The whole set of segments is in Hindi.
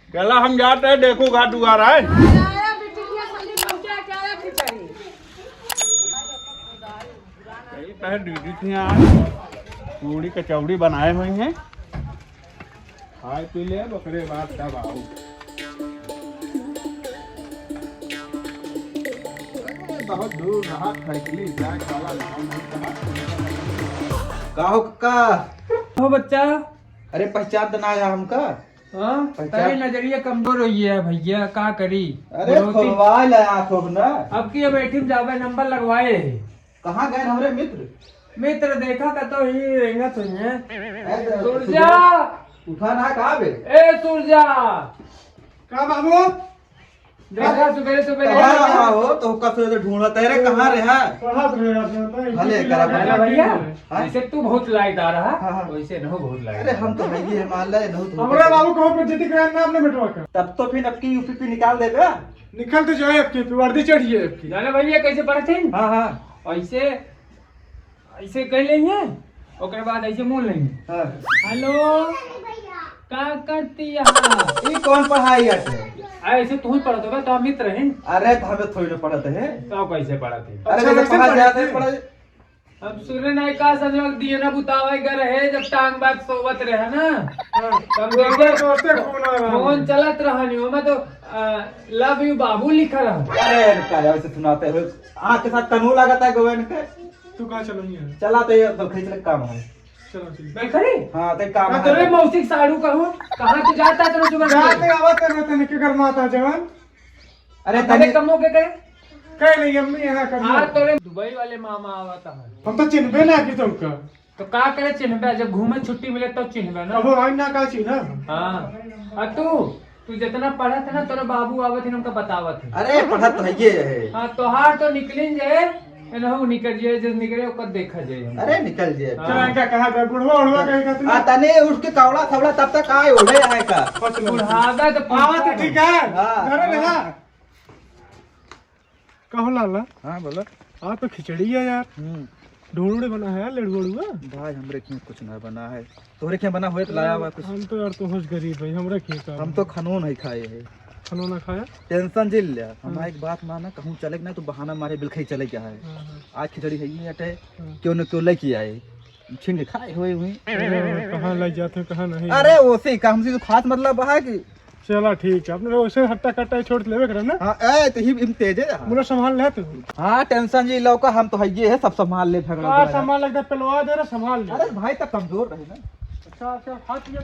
चला हम जाते हैं, देखो घाट उगा रहा है। दीदी थी पूड़ी कचौड़ी बनाए हुए हैं, खाए पी ले बकरे बात का बाबू। बहुत दूर रहा खड़कली जाए वाला काहो का हो बच्चा। अरे पहचान तो ना आया हमका। हाँ पहचान- तेरी नजरिया कमजोर हुई है भैया, का करी। अरे खोलवा ले आंखों ना। अब की बैठी में जावे नंबर लगवाए। कहाँ गए हमारे मित्र? मित्र देखा का तो ही रहेगा तुझे। सूरजा सूरजा, उठा ना कहाँ बे? ए सूरजा, का बाबू देखा सुबह सुबह कहाँ रहा हो तो कब से ढूंढा तेरे कहाँ रहा? भले करा अरे भैया हाँ? जैसे तू बहुत लायदार रहा हाँ, हाँ। वैसे न बहुत अरे लायदार। हम तो भैया हिमालय नहीं तो हमारे बाबू को बेइज्जती कराया ना आपने बेटवा का। तब तो फिर अब की यूपी निकाल देगा। निकल तो जाए आपकी वर्दी चढ़िए आपकी। जाने भैया कैसे पढ़ते हैं? हाँ हाँ ऐसे ऐसे कर लेंगे, ओकरे बाद ऐसे मोल लेंगे। हाँ। हेलो का करती यहाँ? ये कौन पढ़ाई है? ऐसे तू ही पढ़ते हो, तो मित्र हैं। अरे तो हमें थोड़ी ना पढ़ते हैं। तो कैसे पढ़ते? अरे अच्छा, जैसे वैसे पढ़ा जाते पढ़ते हैं पढ़ा। अब सूर्य नाय का संजोग दिए ना बुतावे कर रहे जब टांग बाग सोवत रहे ना, तब देखे फोन चलत रहा नहीं हो, मैं तो लव यू बाबू लिखा रहा। अरे क्या वैसे सुनाते हो? आँख के साथ कानून लगाता है गोवन के। तू कहाँ चलोगी? चला तो ये तो खींच काम है। चलो ठीक मैं खरी हाँ तो काम मैं तेरे है। मौसिक साड़ू कहूँ कहाँ तू जाता है तेरे जुबान जाते आवत रहते के घर में आता जवान। अरे तेरे तनी कमों के कहे कह नहीं अम्मी यहाँ कर। हाँ तोरे दुबई वाले मामा आवता है हम तो चिन्हबे ना की तुमका। तो का करे चिन्हबे, जब घूमे छुट्टी मिले तब चिन्हबे ना। अब आई ना का चिन्ह। हाँ और तू जितना पढ़ा था ना तेरे बाबू आवत है उनका बतावत है। अरे पढ़ा तो है ये है। हाँ तोहार तो निकलिन जाए एनहु निकल जाए, जब निकले ओकर देखा जाए। अरे निकल जाए। चल इनका कहा था बुढ़वा उड़वा कहेगा तू। आ तने उसके कावड़ा थवड़ा तब तक आए ओढ़े आए का। बुढ़ावा तो आवत है ठीक है। हाँ। अरे रहा कहो लाला। हाँ बोलो। हाँ तो खिचड़ी है यार। ढोलूड़े बना है यार, लड़ुआ। भाई हमरे खेत कुछ ना बना है, तोरे क्या बना हुए तो लाया हुआ कुछ। हम तो यार तो होश गरीब भाई, हमरा खेत हम तो खनून नहीं खाए है। खाना ना खाया। टेंशन जिल लिया। हमारा एक बात माना, कहूँ चले ना तो बहाना मारे बिलखई चले क्या है। आज खिचड़ी है ही हटे, क्यों न क्यों लेके आए छिंग खाए हुए हुए। कहाँ ले जाते हैं कहाँ नहीं। अरे वैसे का हमसे तो खास मतलब है कि चला ठीक है, अपने वैसे हट्टा कट्टा छोड़ लेवे करे ना। हाँ ए तो ही तेज है। पूरा संभाल ले तू। हाँ टेंशन जी लौका, हम तो है ये है, सब संभाल ले झगड़ा हाँ संभाल लगता है, पिलवा दे रहा संभाल ले। अरे भाई तब कमजोर रहे ना। अच्छा हाथ ये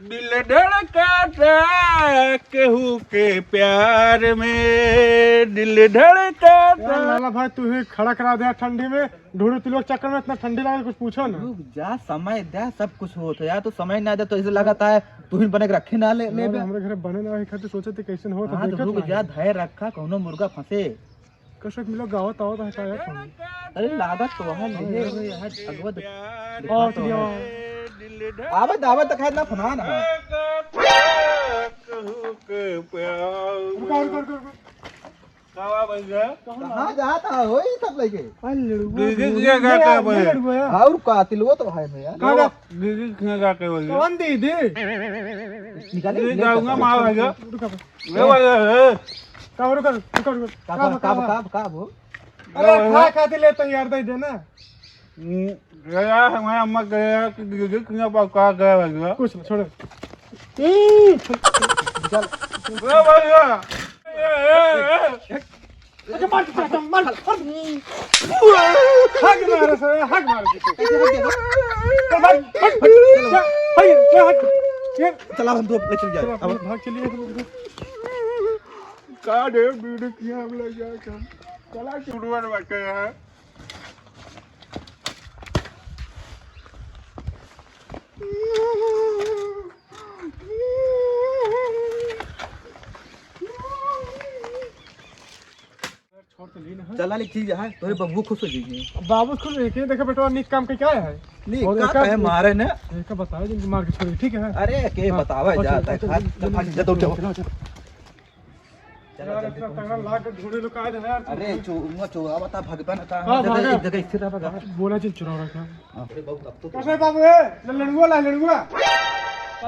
दिल धड़काता केहू के प्यार में, दिल धड़काता। लाला भाई तू ही खड़ा करा दे ठंडी में, ढूंढू तू लोग चक्कर में इतना ठंडी लगा कुछ पूछो ना। रुक जा, समय दे, सब कुछ हो तो यार, तो समय ना दे तो ऐसे लगाता है तू ही बने के रखे ना ले ले। हमारे घर बने ना खाते सोचे थे कैसे हो। हाँ तो रुक जा, धैर्य रखा, कौनो मुर्गा फंसे कसक मिलो गावत आवत है का यार। अरे लागत तो वहां ले यार अगवद और तो आवे दावे तक है ना फना ना। केहू के प्यार में। कावा बन गया कहां जाता हो ये सब लेके? और का तिलवो तो भाई में यार दीदी खेगा के बोल कौन दीदी? निकाले जाऊंगा मां भाई रुका ले वाला है का रुका रुका का वो। अरे खा खाते ले तो यार दे देना। गया हमारा अम्मा गया कि दीदी खेगा पका गया भाई कुछ ना छोड़। चल ले वाला अच्छा मार मार हक मार से हक मार चला हम तो ले चल जाए। अब भाग चलिए। का दे बीड़ी किया हम ले जा कर चला चुड़वन बैठे हैं। चला ले चीज है तोरे बब्बू खुश हो जाएंगे। बाबू खुद देखिए देखा बेटा निक काम के क्या है। नहीं का है मारे ने एक बताओ जिनको मार के छोड़ी ठीक है। अरे के बतावे जाता है खा जा तो चला जल्दी पहुंच। तगड़ा लाख ढूंढे लोग आज है यार अरे चोरा बता भगवान का हाँ, जगह भागा। एक जगह स्थिर रहा भगा। बोला चल चुरा रखा अरे बाबू अब तो कैसे बाबू ए लड़ुआ ला लड़ुआ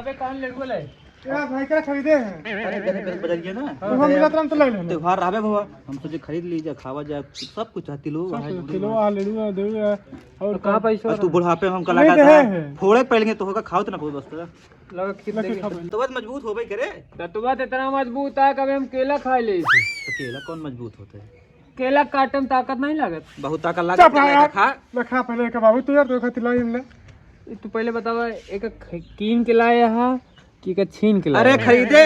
अबे कहां लड़को ले यार भाई क्या खरीदे हैं अरे गरीब गरीब बजल गया ना तो हम मिला तुरंत तो ले लेना त्योहार रहबे भवा हम सोचे खरीद लीजिए खावा जाए सब कुछ चाहती लो किलो आ लड़ुआ दे और कहां पैसा तू बुढ़ापे हम कला नहीं का दे है। थोड़े पहले तो होगा खाओ तो ना कोई बस लगा कितने तो बस मजबूत हो भाई करे तो बात इतना मजबूत है कभी हम केला खा ले तो केला कौन मजबूत होता है केला काटे में ताकत नहीं लागत बहुत ताकत चुप लगा रहा यार खा मैं खा पहले का बाबू तू यार तो खातिर लाई हमने तू पहले बतावा एक कीन के लाए यहाँ कि का छीन के लाए अरे खरीदे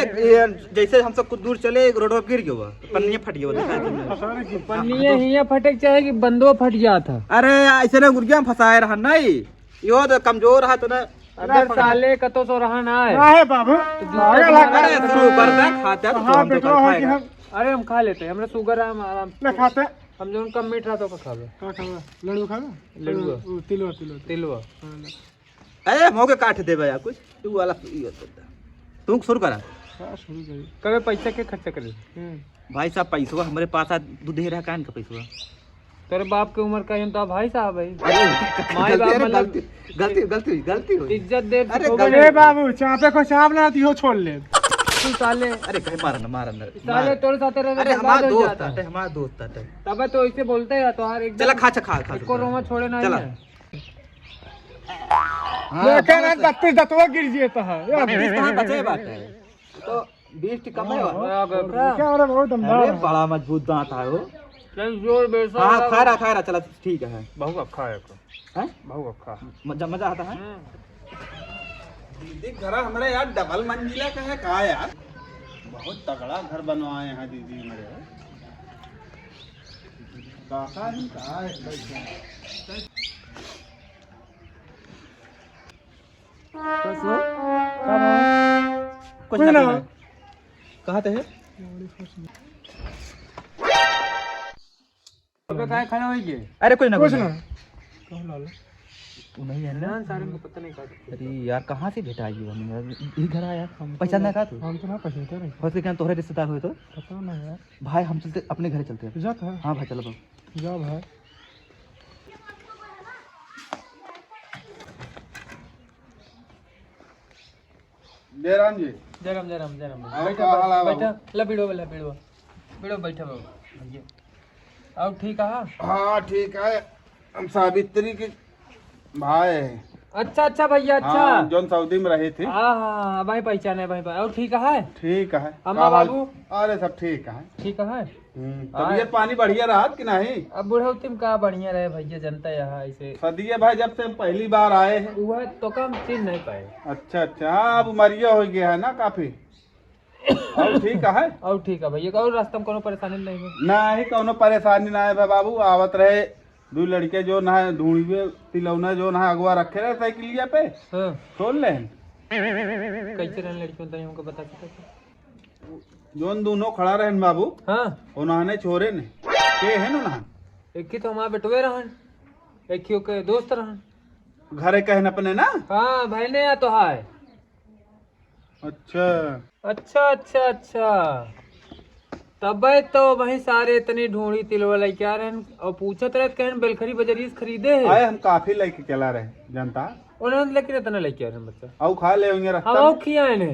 जैसे हम सब कुछ दूर चले एक रोड पर गिर गया पन्नी फट गया देखा तुमने पन्निये हिया फटक चाहे कि बंदो फट जाता अरे ऐसे ना गुर्गिया में फंसाए रहा नहीं यो तो कमजोर है तो ना अगर साले कतो सो रहा ना है है बाबू आगे ला अरे शुरू कर दे खाते तो हां हम तो बेटो कल है कि खाएगा हम अरे हम खा लेते हैं हमरा शुगर है हम आराम ले खाते हम जो कम मीठ रहा तो का खावे का खावा लड़ुआ खावा लड़ुआ। तिलवा तिलवा अरे मौके काट दे यार कुछ तू वाला तू शुरू करा शुरू करी कभी पैसा के खर्चा करे भाई साहब पैसा हमारे पास दूध दे रहा कान का पैसा तेरे बाप की उम्र का है तो भाई साहब है अरे माई बाप अरे मतलब गलती गलती गलती हुई इज्जत दे अरे तो गलती- ए बाबू चापे को चाप ना दियो छोड़ ले तू साले अरे कहीं मारना साले तोड़ साथे रहे अरे तो हमारा बर्बाद हो दोस्त जाता है हमारा दोस्त है तब तो ऐसे बोलते हैं तो हर एक चला खा को रोमा छोड़े ना चला। लेकिन आज 32 दतवा गिर जिए तो है यार कहाँ बचे बात है तो 20 कम है क्या अरे बहुत दमदार अरे है। बड़ा मजबूत दांत है वो जोर बेसा हाँ खा रहा चला ठीक है बहु अखा है हैं? बहु अखा मजा आता है दीदी घर हमारे यार डबल मंजिला का है कहा यार बहुत तगड़ा घर बनवाए हैं दीदी मेरे काका ही कहा है कुछ ना कहा थे अबे काय खड़ा होई गे अरे कुछ ना कुछ ना तू नहीं है ना सारे को पता नहीं काट अरे यार कहाँ से भेटा आई हम ये घर आया पहचान का तू हम तो ना पछते रहे हो सके तोहरे रिश्तेदार हुए तो पता ना यार भाई हम चलते अपने घर चलते हैं जाता है हाँ भाई चलो जा भाई जयराम जी जरम जरम जरम हाँ, बैठा कहाँ ला बाबू? बैठा ला बिड़ो बैठा बाबू भैया आओ ठीक है हाँ ठीक है हम सावित्री के भाई हैं। अच्छा भैया हाँ अच्छा जोन सऊदी में रहे थे हाँ भाई पहचान है भाई और ठीक है ठीक है अम्मा का हाल- बाबू? अरे सब ठीक है ठीक है तबीयत पानी बढ़िया रहा कि नहीं अब बुढ़ौती में का बढ़िया रहे भैया जनता यहाँ ऐसे सदिये भाई जब से हम पहली बार आए हैं वह तो कम चीज नहीं पाए अच्छा हाँ अब उमरिया हो गया है ना काफी और ठीक है और ठीक है भैया और रास्ता में कोनो परेशानी नहीं है नहीं कोनो परेशानी ना है भाई बाबू आवत रहे दो लड़के जो ना ढूंढिए तिलौना जो ना अगवा रखे रहे साइकिलिया पे हाँ खोल ले कैसे रहने लड़कियों तो हमको बता सकते जोन दोनों खड़ा रहे बाबू हाँ उन्होंने छोरे ने के है ना एक ही तो हमारे बेटवे रहन एक ही के दोस्त रहन घरे कहन अपने ना हाँ भाई ने या तो हाय अच्छा अच्छा तब तो वही सारे इतनी ढूंढी तिलवा लेके आ रहे हैं और पूछत रहे कहन बेलखरी बजरी से खरीदे आए है हम काफी लेके चला रहे जनता उन्होंने लेके इतना लेके आ रहे हैं बच्चा औ खा ले होंगे हम रास्ता और में। खियाए ने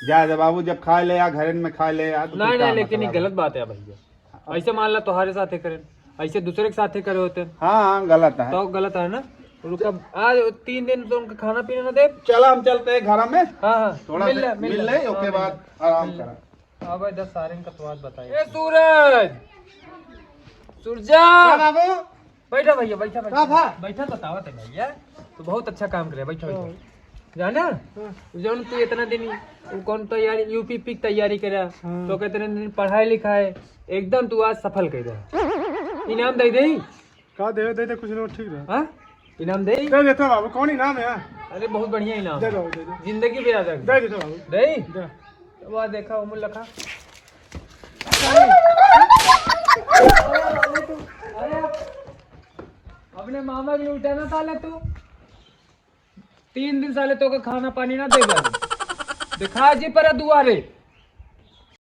जा जा बाबू जब खा ले या घर में खा ले या तो नहीं फिर नहीं क्या लेकिन ये मतलब है? गलत बात है भैया ऐसे मान ला तुम्हारे साथे करें ऐसे दूसरे के साथे करे होते हाँ गलत है तो गलत है ना रुका आज 3 दिन तो उनका खाना पीना ना दे चला हम चलते हैं घर में हाँ थोड़ा मिल ले उसके बाद आराम करा हाँ भाई 10 सारे का स्वाद बताइए ए सूरज सूरजा बाबू बैठा भैया बैठा का भा? बैठा बताओ ते भैया तो बहुत अच्छा काम करे बैठा जाना जौन तू इतना दिन कौन तैयारी यूपी की तैयारी करा तो कितने दिन पढ़ाई लिखाई एकदम तू आज सफल कर रहा इनाम दे दे का दे कुछ लोग ठीक रहा हाँ इनाम दे दे देता बाबू कौन इनाम है अरे बहुत बढ़िया इनाम दे दो दे दो जिंदगी भी याद रख दे देता बाबू दे दे वह देखा उमर लखा अपने मामा के लिए उठाना साले तू 3 दिन साले तो का खाना पानी ना देगा दिखा जी पर दुआरे